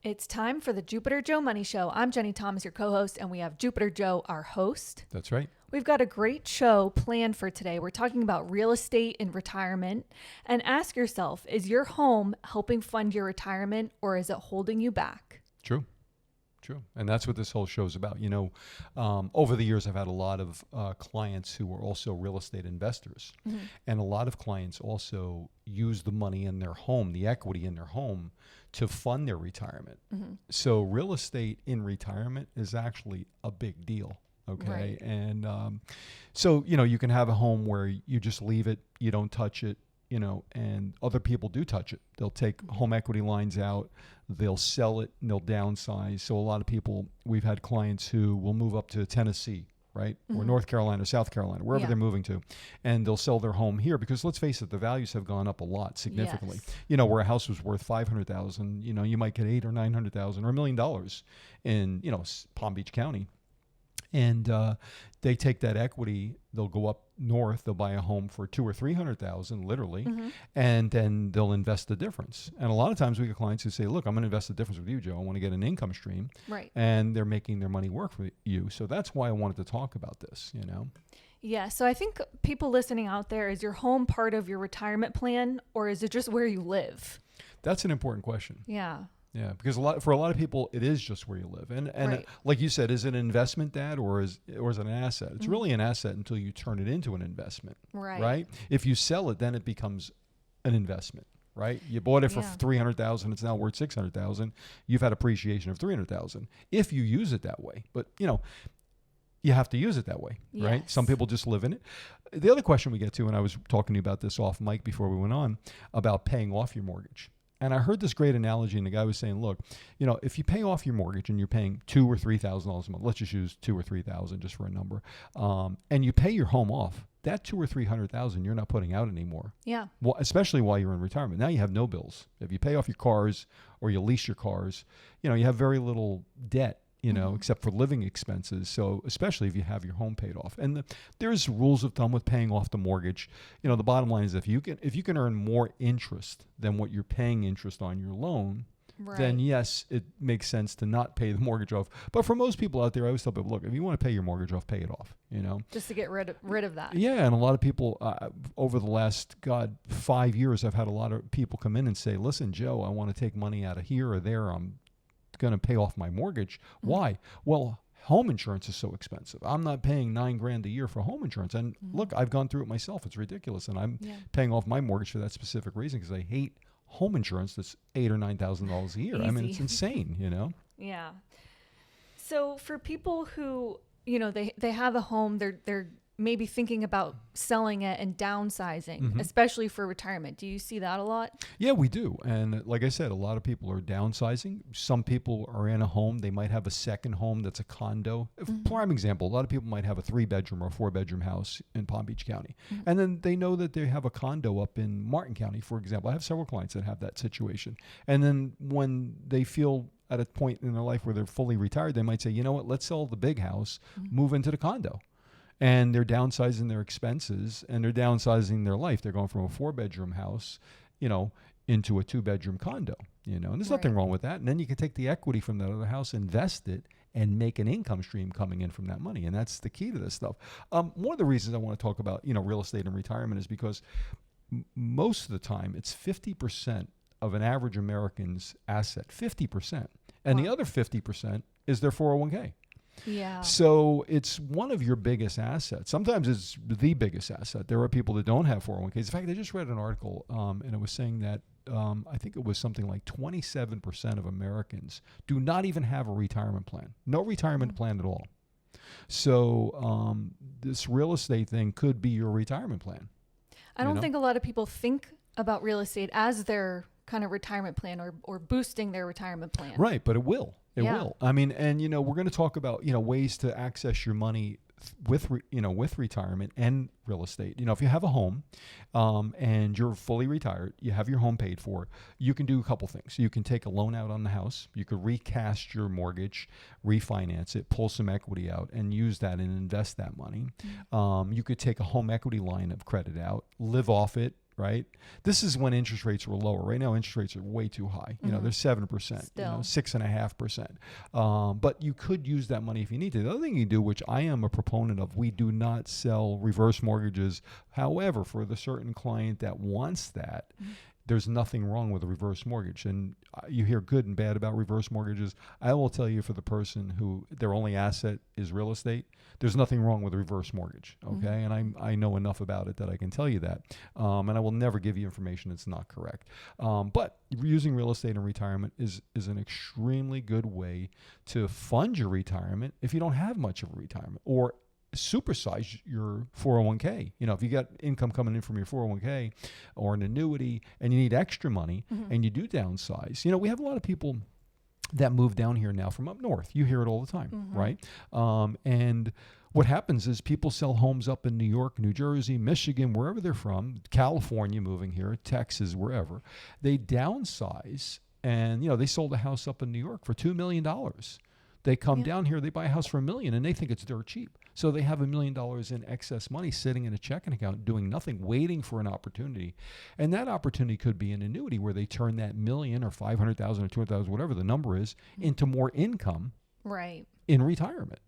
It's time for the Jupiter Joe Money Show. I'm Jenny Thomas, your co-host, and we have Jupiter Joe, our host. That's right. We've got a great show planned for today. We're talking about real estate and retirement. And ask yourself, is your home helping fund your retirement or is it holding you back? True. And that's what this whole show is about. You know, over the years, I've had a lot of clients who are also real estate investors. Mm-hmm. And a lot of clients also use the money in their home, the equity in their home, to fund their retirement. Mm-hmm. So real estate in retirement is actually a big deal. Okay. Right. And so, you know, you can have a home where you just leave it, you don't touch it, you know, and other people do touch it. They'll take home equity lines out, they'll sell it, and they'll downsize. So a lot of people, we've had clients who will move up to Tennessee, right? Mm-hmm. Or North Carolina, South Carolina, wherever they're moving to. And they'll sell their home here because let's face it, the values have gone up a lot significantly. Yes. You know, where a house was worth $500,000, you know, you might get $800,000 or $900,000 or $1 million in, you know, Palm Beach County. And they take that equity, they'll go up north, they'll buy a home for $200,000 or $300,000, literally, mm-hmm. and then they'll invest the difference. And a lot of times we get clients who say, look, I'm going to invest the difference with you, Joe. I want to get an income stream. Right. And they're making their money work for you. So that's why I wanted to talk about this, you know. Yeah. So I think people listening out there, is your home part of your retirement plan or is it just where you live? That's an important question. Yeah. Yeah, because for a lot of people, it is just where you live, and right. Like you said, is it an investment, Dad, or is it an asset? It's mm-hmm. really an asset until you turn it into an investment, right? If you sell it, then it becomes an investment, right? You bought it for $300,000, it's now worth $600,000. You've had appreciation of $300,000 if you use it that way. But you know, you have to use it that way, yes. right? Some people just live in it. The other question we get to, and I was talking to you about this off mic before we went on, about paying off your mortgage. And I heard this great analogy, and the guy was saying, look, you know, if you pay off your mortgage and you're paying $2,000 or $3,000 a month, let's just use $2,000 or $3,000 just for a number, and you pay your home off, that $200,000 or $300,000 you're not putting out anymore. Yeah. Well, especially while you're in retirement. Now you have no bills. If you pay off your cars or you lease your cars, you know, you have very little debt, you know, mm-hmm. except for living expenses. So especially if you have your home paid off. And there's rules of thumb with paying off the mortgage. You know, the bottom line is if you can earn more interest than what you're paying interest on your loan, right. then yes, it makes sense to not pay the mortgage off. But for most people out there, I always tell people, look, if you want to pay your mortgage off, pay it off, you know. Just to get rid of that. Yeah, and a lot of people, over the last, 5 years, I've had a lot of people come in and say, listen, Joe, I want to take money out of here or there. I'm going to pay off my mortgage. Mm-hmm. Why? Well, home insurance is so expensive. I'm not paying $9,000 a year for home insurance. And mm-hmm. look, I've gone through it myself. It's ridiculous. And I'm paying off my mortgage for that specific reason because I hate home insurance that's $8,000 or $9,000 a year. Easy. I mean, it's insane, you know? Yeah. So for people who, you know, they have a home, they're maybe thinking about selling it and downsizing, mm-hmm. especially for retirement. Do you see that a lot? Yeah, we do. And like I said, a lot of people are downsizing. Some people are in a home. They might have a second home that's a condo. Mm-hmm. Prime example, a lot of people might have a 3-bedroom or 4-bedroom house in Palm Beach County. Mm-hmm. And then they know that they have a condo up in Martin County, for example. I have several clients that have that situation. And then when they feel at a point in their life where they're fully retired, they might say, you know what, let's sell the big house, mm-hmm. move into the condo. And they're downsizing their expenses and they're downsizing their life. They're going from a 4-bedroom house, you know, into a 2-bedroom condo, you know, and there's nothing wrong with that. And then you can take the equity from that other house, invest it, and make an income stream coming in from that money. And that's the key to this stuff. One of the reasons I want to talk about, you know, real estate and retirement is because most of the time it's 50% of an average American's asset, 50%. And the other 50% is their 401k. Yeah. So it's one of your biggest assets. Sometimes it's the biggest asset. There are people that don't have 401ks. In fact, I just read an article and it was saying that I think it was something like 27% of Americans do not even have a retirement plan. No retirement plan at all. So this real estate thing could be your retirement plan. I don't think a lot of people think about real estate as their kind of retirement plan or boosting their retirement plan. Right, but it will. It will. I mean, and, you know, we're going to talk about, you know, ways to access your money with retirement and real estate. You know, if you have a home and you're fully retired, you have your home paid for, you can do a couple things. You can take a loan out on the house. You could recast your mortgage, refinance it, pull some equity out and use that and invest that money. Mm-hmm. You could take a home equity line of credit out, live off it, right? This is when interest rates were lower. Right now, interest rates are way too high. You know, they're 7%, Still. 6.5%. But you could use that money if you need to. The other thing you do, which I am a proponent of, we do not sell reverse mortgages. However, for the certain client that wants that, there's nothing wrong with a reverse mortgage. And you hear good and bad about reverse mortgages. I will tell you, for the person who their only asset is real estate, there's nothing wrong with a reverse mortgage, okay? And I know enough about it that I can tell you that. And I will never give you information that's not correct. But using real estate in retirement is an extremely good way to fund your retirement if you don't have much of a retirement, or supersize your 401k. You know, if you got income coming in from your 401k or an annuity and you need extra money and you do downsize. You know, we have a lot of people that move down here now from up north. You hear it all the time, right? And what happens is people sell homes up in New York, New Jersey, Michigan, wherever they're from, California, moving here, Texas, wherever. They downsize, and, you know, they sold a house up in New York for $2 million. They come down here, they buy a house for $1 million, and they think it's dirt cheap. So they have $1 million in excess money sitting in a checking account, doing nothing, waiting for an opportunity. And that opportunity could be an annuity where they turn that $1 million or $500,000 or $200,000, whatever the number is, into more income in retirement.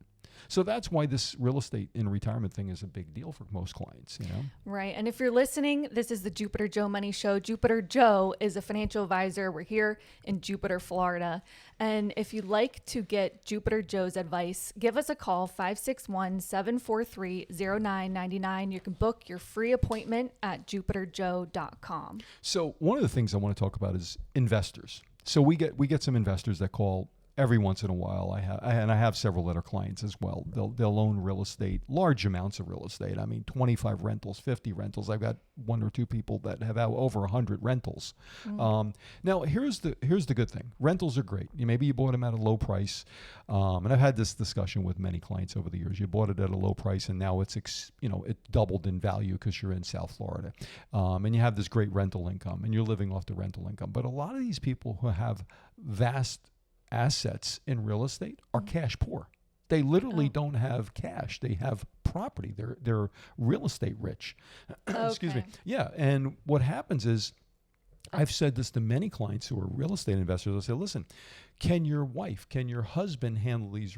So that's why this real estate in retirement thing is a big deal for most clients, you know? Right. And if you're listening, this is the Jupiter Joe Money Show. Jupiter Joe is a financial advisor. We're here in Jupiter, Florida. And if you'd like to get Jupiter Joe's advice, give us a call, 561-743-0999. You can book your free appointment at jupiterjoe.com. So one of the things I want to talk about is investors. So we get some investors that call every once in a while. I have several that are clients as well. They'll own real estate, large amounts of real estate. I mean, 25 rentals, 50 rentals. I've got one or two people that have over 100 rentals. Now, here's the good thing. Rentals are great. Maybe you bought them at a low price, and I've had this discussion with many clients over the years. You bought it at a low price, and now it doubled in value because you're in South Florida, and you have this great rental income, and you're living off the rental income. But a lot of these people who have vast assets in real estate are cash poor. They literally don't have cash. They have property. They're real estate rich. Excuse me. Yeah. And what happens is, I've said this to many clients who are real estate investors. I say, listen, can your husband handle these,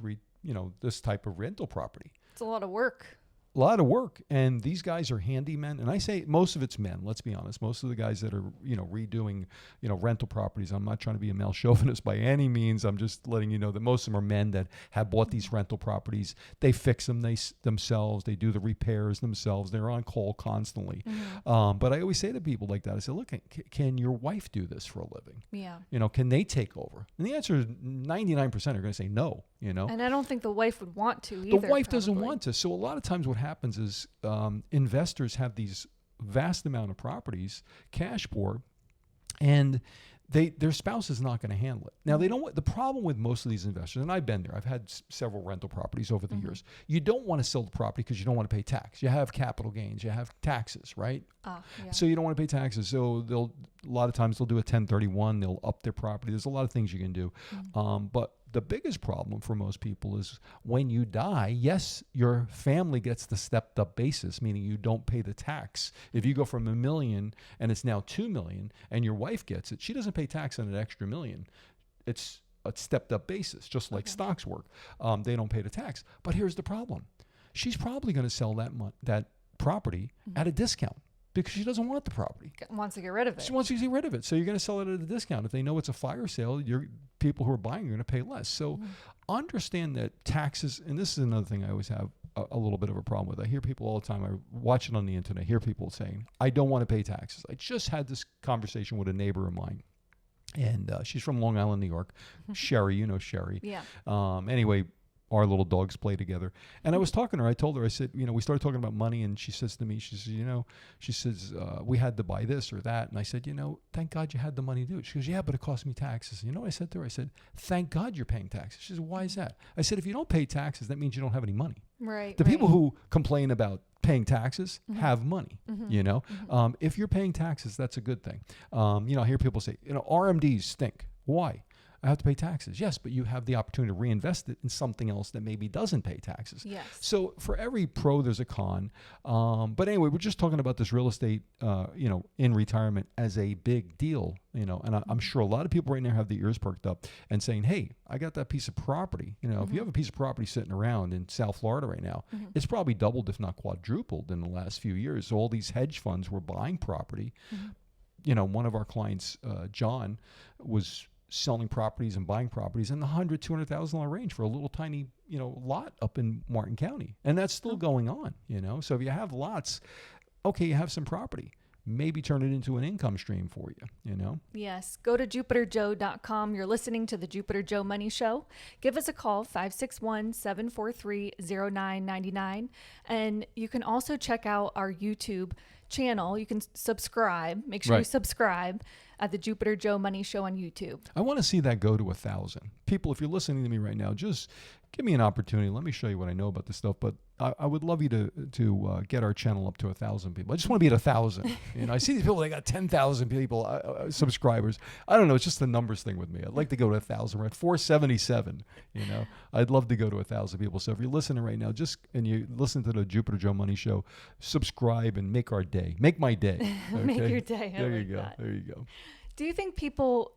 this type of rental property? It's a lot of work. A lot of work. And these guys are handymen. And I say most of it's men, let's be honest. Most of the guys that are, redoing, rental properties, I'm not trying to be a male chauvinist by any means. I'm just letting you know that most of them are men that have bought these rental properties. They fix them themselves. They do the repairs themselves. They're on call constantly. But I always say to people like that, I say, look, can your wife do this for a living? Yeah. Can they take over? And the answer is 99% are going to say no, And I don't think the wife would want to either. The wife doesn't want to. So a lot of times what happens is investors have these vast amount of properties, cash poor, and their spouse is not going to handle it. Now, they don't. The problem with most of these investors, and I've been there, I've had several rental properties over the years. You don't want to sell the property because you don't want to pay tax. You have capital gains, you have taxes, right? Yeah. So you don't want to pay taxes. So a lot of times they'll do a 1031. They'll up their property. There's a lot of things you can do, but the biggest problem for most people is when you die, yes, your family gets the stepped up basis, meaning you don't pay the tax. If you go from $1 million and it's now $2 million and your wife gets it, she doesn't pay tax on an extra $1 million. It's a stepped up basis, just like stocks work. They don't pay the tax. But here's the problem. She's probably going to sell that property at a discount, because she doesn't want the property. Wants to get rid of it. She wants to get rid of it. So you're going to sell it at a discount. If they know it's a fire sale, people who are buying are going to pay less. So understand that taxes, and this is another thing I always have a little bit of a problem with. I hear people all the time, I watch it on the internet, I hear people saying, I don't want to pay taxes. I just had this conversation with a neighbor of mine, and she's from Long Island, New York. Sherry, you know Sherry. Yeah. Anyway, our little dogs play together. And I was talking to her. I told her, I said, we started talking about money, and she says to me, she says, we had to buy this or that. And I said, thank God you had the money to do it. She goes, yeah, but it cost me taxes. You know what I said to her? I said, thank God you're paying taxes. She says, why is that? I said, if you don't pay taxes, that means you don't have any money. Right. The people who complain about paying taxes have money, if you're paying taxes, that's a good thing. I hear people say, RMDs stink. Why? I have to pay taxes. Yes, but you have the opportunity to reinvest it in something else that maybe doesn't pay taxes. Yes. So for every pro, there's a con. But anyway, we're just talking about this real estate, in retirement as a big deal, and I'm sure a lot of people right now have the ears perked up and saying, hey, I got that piece of property. If you have a piece of property sitting around in South Florida right now, it's probably doubled, if not quadrupled in the last few years. So all these hedge funds were buying property. One of our clients, John, was selling properties and buying properties in the $100,000-$200,000 range for a little tiny, lot up in Martin County. And that's still going on, So if you have lots, okay, you have some property. Maybe turn it into an income stream for you, Yes. Go to jupiterjoe.com. You're listening to the Jupiter Joe Money Show. Give us a call, 561-743-0999. And you can also check out our YouTube channel. You can subscribe. Make sure you subscribe at the Jupiter Joe Money Show on YouTube. I want to see that go to 1,000. People, if you're listening to me right now, just give me an opportunity. Let me show you what I know about this stuff. But I would love you to get our channel up to 1,000 people. I just want to be at 1,000. I see these people, they got 10,000 people, subscribers. I don't know. It's just the numbers thing with me. I'd like to go to 1,000. We're at 477. I'd love to go to 1,000 people. So if you're listening right now, and you listen to the Jupiter Joe Money Show, subscribe and make our day. Make my day. Okay? Make your day. There you go. There you go. Do you think people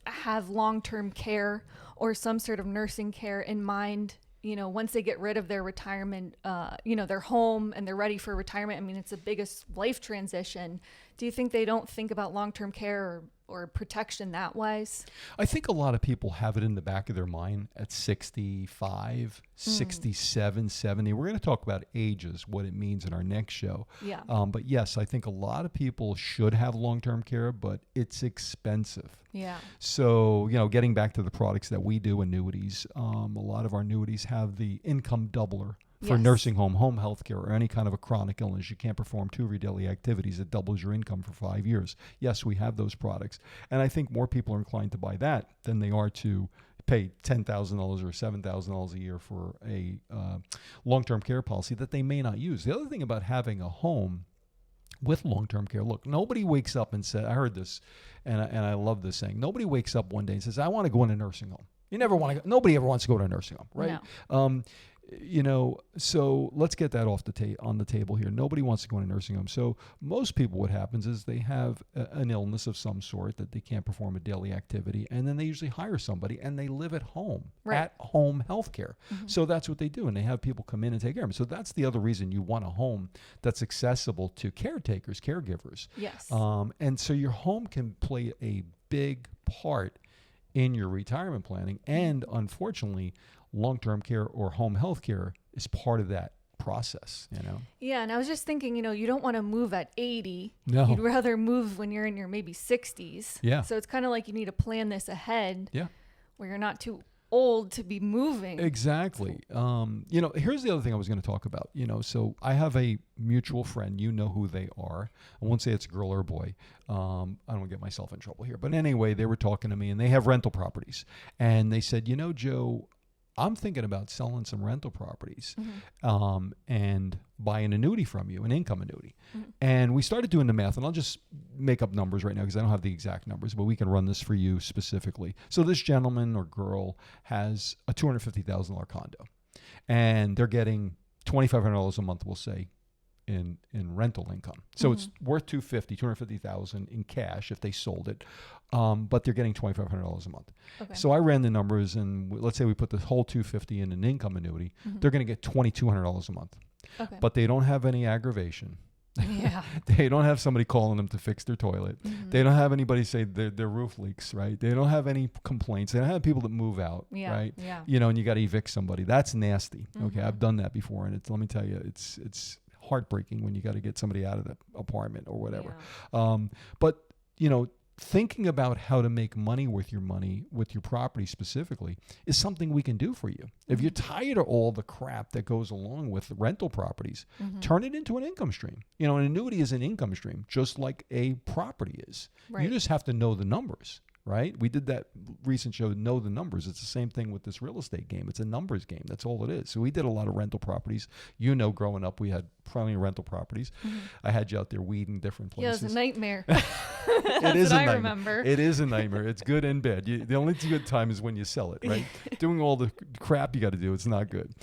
have long-term care or some sort of nursing care in mind, once they get rid of their retirement, their home and they're ready for retirement? I mean, it's the biggest life transition. Do you think they don't think about long-term care or protection that wise? I think a lot of people have it in the back of their mind at 65, 67, 70. We're going to talk about ages, what it means in our next show. Yeah. But yes, I think a lot of people should have long-term care, but it's expensive. Yeah. So, getting back to the products that we do, annuities, a lot of our annuities have the income doubler. For nursing home, home health care, or any kind of a chronic illness, you can't perform 2 of your daily activities. It doubles your income for 5 years. Yes, we have those products. And I think more people are inclined to buy that than they are to pay $10,000 or $7,000 a year for a long-term care policy that they may not use. The other thing about having a home with long-term care, look, nobody wakes up and says, I heard this, and I love this saying, nobody wakes up one day and says, I want to go in a nursing home. Nobody ever wants to go to a nursing home, right? No. So let's get that on the table here. Nobody wants to go in a nursing home. So most people, what happens is they have an illness of some sort that they can't perform a daily activity, and then they usually hire somebody and they live at home, at home healthcare. So that's what they do, and they have people come in and take care of them. So that's the other reason you want a home that's accessible to caretakers, caregivers. Yes. And so your home can play a big part in your retirement planning, and unfortunately, long-term care or home health care is part of that process, Yeah, and I was just thinking, you don't want to move at 80. No. You'd rather move when you're in your maybe 60s. Yeah. So it's kind of like you need to plan this ahead. Yeah. Where you're not too old to be moving. Exactly. Here's the other thing I was going to talk about. So I have a mutual friend. You know who they are. I won't say it's a girl or a boy. I don't want to get myself in trouble here. But anyway, they were talking to me, and they have rental properties. And they said, Joe, I'm thinking about selling some rental properties and buy an annuity from you, an income annuity. And we started doing the math, and I'll just make up numbers right now because I don't have the exact numbers, but we can run this for you specifically. So this gentleman or girl has a $250,000 condo, and they're getting $2,500 a month, we'll say, in rental income. So it's worth $250,000 in cash if they sold it. But they're getting $2,500 a month. Okay. So I ran the numbers, and let's say we put the whole $250 in an income annuity, they're going to get $2,200 a month. Okay. But they don't have any aggravation. Yeah. They don't have somebody calling them to fix their toilet. They don't have anybody say their roof leaks, right? They don't have any complaints. They don't have people that move out, right? Yeah. And you got to evict somebody. That's nasty. Okay, I've done that before, and let me tell you, it's heartbreaking when you got to get somebody out of the apartment or whatever. Yeah. But thinking about how to make money with your property specifically is something we can do for you. If you're tired of all the crap that goes along with rental properties, turn it into an income stream. An annuity is an income stream, just like a property is. Right. You just have to know the numbers. right? We did that recent show, Know the Numbers. It's the same thing with this real estate game. It's a numbers game. That's all it is. So we did a lot of rental properties. You know, growing up, we had plenty of rental properties. I had you out there weeding different Yeah, it places. was a nightmare. It is what a I nightmare. remember. It is a nightmare. It's good and bad. The only good time is when you sell it, right? Doing all the crap you got to do, it's not good.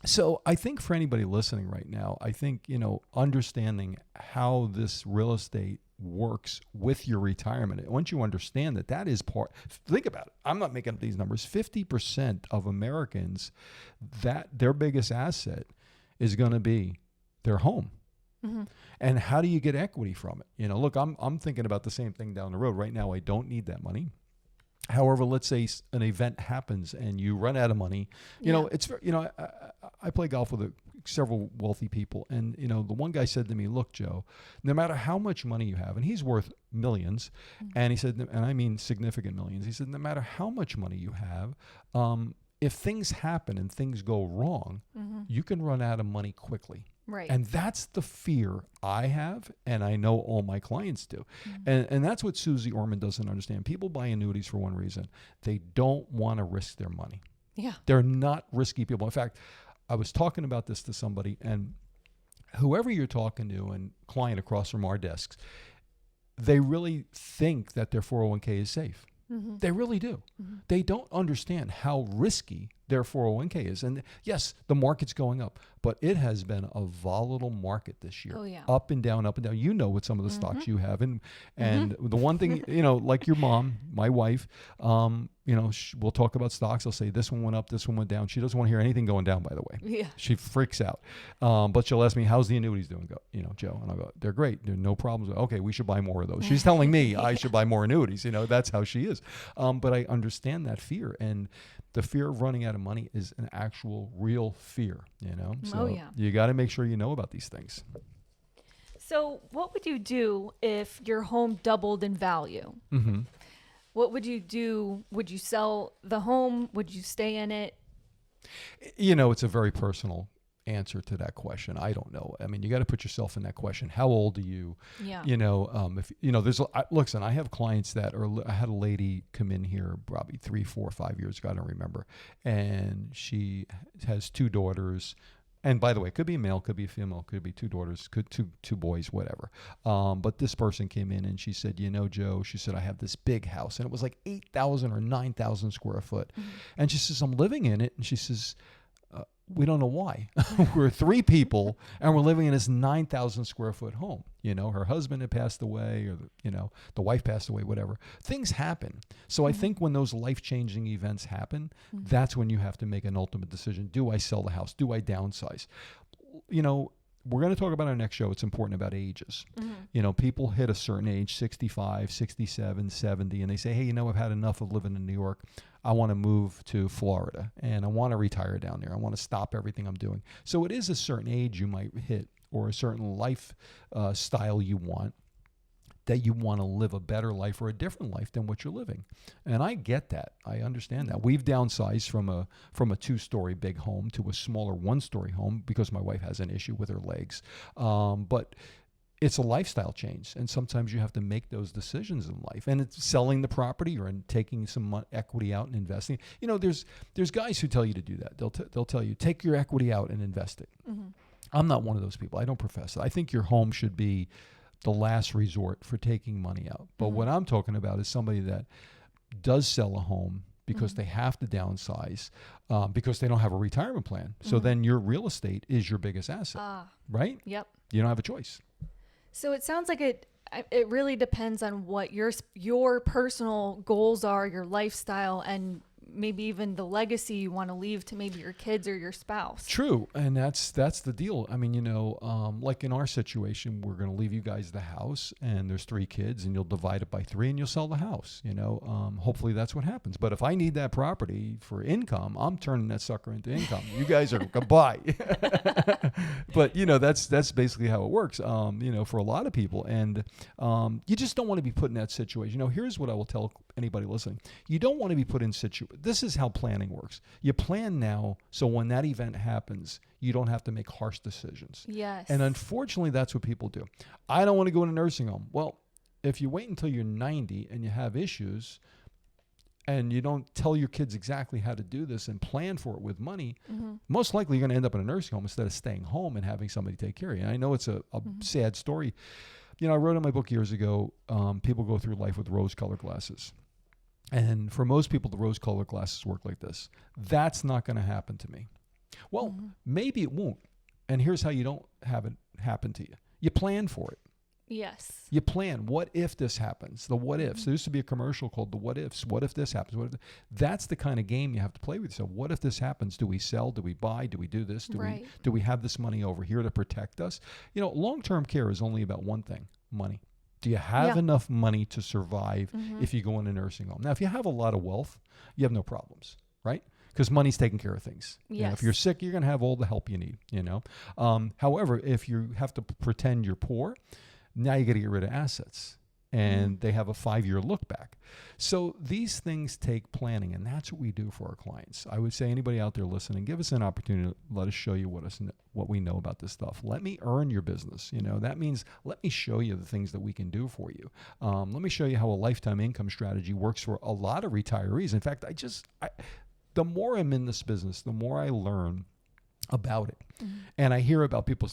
So I think for anybody listening right now, I think, understanding how this real estate works with your retirement. Once you understand that is part, think about it. I'm not making up these numbers. 50% of Americans, that their biggest asset is going to be their home. And how do you get equity from it? Look, I'm thinking about the same thing down the road. Right now, I don't need that money. However, let's say an event happens and you run out of money. I play golf with several wealthy people, and the one guy said to me, "Look, Joe, no matter how much money you have, and he's worth millions, and he said, and I mean significant millions. He said, no matter how much money you have, if things happen and things go wrong, you can run out of money quickly." Right. And that's the fear I have, and I know all my clients do. And that's what Susie Orman doesn't understand. People buy annuities for one reason. They don't want to risk their money. Yeah. They're not risky people. In fact, I was talking about this to somebody, and whoever you're talking to and client across from our desks, they really think that their 401k is safe. They really do. They don't understand how risky their 401k is. And yes, the market's going up, but it has been a volatile market this year. Oh, yeah. Up and down, up and down. You know what some of the stocks you have. And the one thing, like your mom, my wife, we'll talk about stocks. I'll say this one went up, this one went down. She doesn't want to hear anything going down, by the way. Yeah. She freaks out. But she'll ask me, how's the annuities doing? Joe. And I'll go, they're great. There are no problems. Okay, we should buy more of those. She's telling me I should buy more annuities. That's how she is. But I understand that fear. And the fear of running out of money is an actual real fear, So you got to make sure you know about these things. So what would you do if your home doubled in value? What would you do? Would you sell the home? Would you stay in it? It's a very personal answer to that question. I don't know. I mean, you got to put yourself in that question. How old are you? Yeah. If listen, I have clients that I had a lady come in here probably 3, 4, 5 years ago. I don't remember. And she has 2 daughters. And by the way, it could be a male, could be a female, could be 2 daughters, could two boys, whatever. But this person came in and she said, Joe, she said, I have this big house, and it was like 8,000 or 9,000 square foot. And she says, I'm living in it. And she says, we don't know why. We're 3 people and we're living in this 9,000 square foot home. Her husband had passed away, or the wife passed away, whatever. Things happen. So I think when those life-changing events happen, that's when you have to make an ultimate decision. Do I sell the house? Do I downsize? We're going to talk about our next show. It's important about ages. People hit a certain age, 65, 67, 70, and they say, hey, I've had enough of living in New York. I want to move to Florida and I want to retire down there. I want to stop everything I'm doing. So it is a certain age you might hit, or a certain life style you want, that you want to live a better life or a different life than what you're living. And I get that. I understand that. We've downsized from a 2-story big home to a smaller 1-story home because my wife has an issue with her legs. But it's a lifestyle change, and sometimes you have to make those decisions in life. And it's selling the property or taking some equity out and investing. There's guys who tell you to do that. They'll tell you, take your equity out and invest it. I'm not one of those people. I don't profess it. I think your home should be the last resort for taking money out. But what I'm talking about is somebody that does sell a home because they have to downsize, because they don't have a retirement plan. So then your real estate is your biggest asset, right? Yep. You don't have a choice. So it sounds like it really depends on what your personal goals are, your lifestyle, and maybe even the legacy you want to leave to maybe your kids or your spouse. True. And that's the deal. I mean, like in our situation, we're going to leave you guys the house, and there's 3 kids, and you'll divide it by 3 and you'll sell the house. Hopefully that's what happens. But if I need that property for income, I'm turning that sucker into income. You guys are goodbye. But that's basically how it works, for a lot of people. And you just don't want to be put in that situation. Here's what I will tell anybody listening. You don't want to be put in this is how planning works. You plan now, so when that event happens, you don't have to make harsh decisions. Yes. And unfortunately, that's what people do. I don't want to go in a nursing home. Well, if you wait until you're 90 and you have issues and you don't tell your kids exactly how to do this and plan for it with money, most likely you're going to end up in a nursing home instead of staying home and having somebody take care of you. And I know it's a sad story. You know, I wrote in my book years ago, people go through life with rose-colored glasses. And for most people, the rose-colored glasses work like this. That's not going to happen to me. Well, maybe it won't. And here's how you don't have it happen to you. You plan for it. Yes. You plan. What if this happens? The what ifs. There used to be a commercial called the what ifs. What if this happens? What if that's the kind of game you have to play with yourself. What if this happens? Do we sell? Do we buy? Do we do this? Do we have this money over here to protect us? You know, long-term care is only about one thing, money. Do you have enough money to survive if you go in a nursing home? Now, if you have a lot of wealth, you have no problems, right? Because money's taking care of things. Yes. You know, if you're sick, you're going to have all the help you need, you know. However, if you have to pretend you're poor, now you got to get rid of assets. And they have a 5-year look back. So these things take planning, and that's what we do for our clients. I would say anybody out there listening, give us an opportunity to let us show you what we know about this stuff. Let me earn your business. You know, that means let me show you the things that we can do for you. Let me show you how a lifetime income strategy works for a lot of retirees. In fact, the more I'm in this business, the more I learn about it. And I hear about people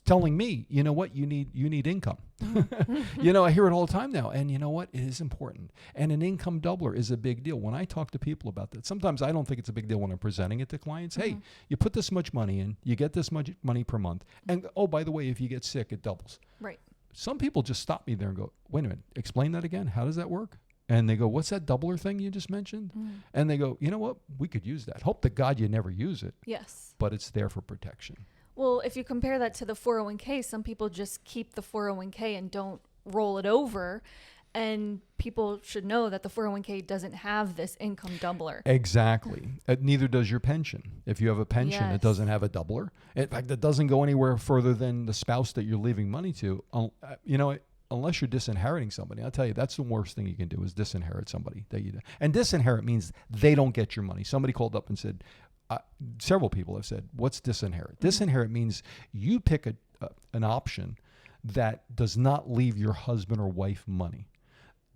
telling me, you know what, you need income. You know, I hear it all the time now. And you know what? It is important. And an income doubler is a big deal. When I talk to people about that, sometimes I don't think it's a big deal when I'm presenting it to clients. Hey, you put this much money in, you get this much money per month. And oh, by the way, if you get sick, it doubles. Right. Some people just stop me there and go, wait a minute, explain that again. How does that work? And they go, what's that doubler thing you just mentioned? And they go, you know what? We could use that. Hope to God you never use it. Yes. But it's there for protection. Well, if you compare that to the 401k, some people just keep the 401k and don't roll it over. And people should know that the 401k doesn't have this income doubler. Exactly. Neither does your pension. If you have a pension, it doesn't have a doubler. In fact, it doesn't go anywhere further than the spouse that you're leaving money to. You know, unless you're disinheriting somebody. I'll tell you, that's the worst thing you can do is disinherit somebody that you do. And disinherit means they don't get your money. Somebody called up and said, several people have said, what's disinherit? Disinherit means you pick an option that does not leave your husband or wife money.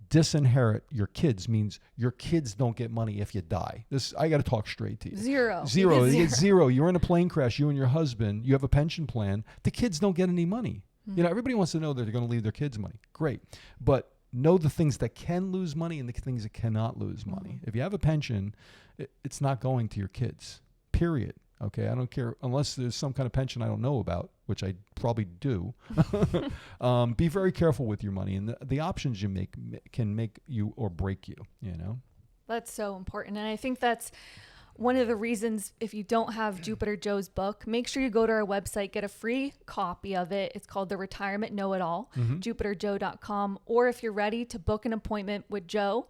Disinherit your kids means your kids don't get money if you die. I got to talk straight to you. Zero. You get zero. You're in a plane crash, you and your husband, you have a pension plan. The kids don't get any money. You know, everybody wants to know that they're going to leave their kids money. Great. But know the things that can lose money and the things that cannot lose money. If you have a pension, it's not going to your kids. Period. Okay, I don't care unless there's some kind of pension I don't know about, which I probably do. Be very careful with your money, and the options you make can make you or break you. You know, that's so important, and I think that's one of the reasons. If you don't have Jupiter Joe's book, make sure you go to our website, get a free copy of it. It's called The Retirement Know-It-All, jupiterjoe.com. Or if you're ready to book an appointment with Joe,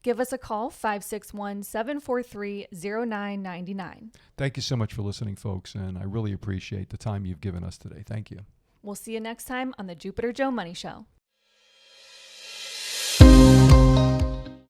give us a call, 561-743-0999. Thank you so much for listening, folks, and I really appreciate the time you've given us today. Thank you. We'll see you next time on the Jupiter Joe Money Show.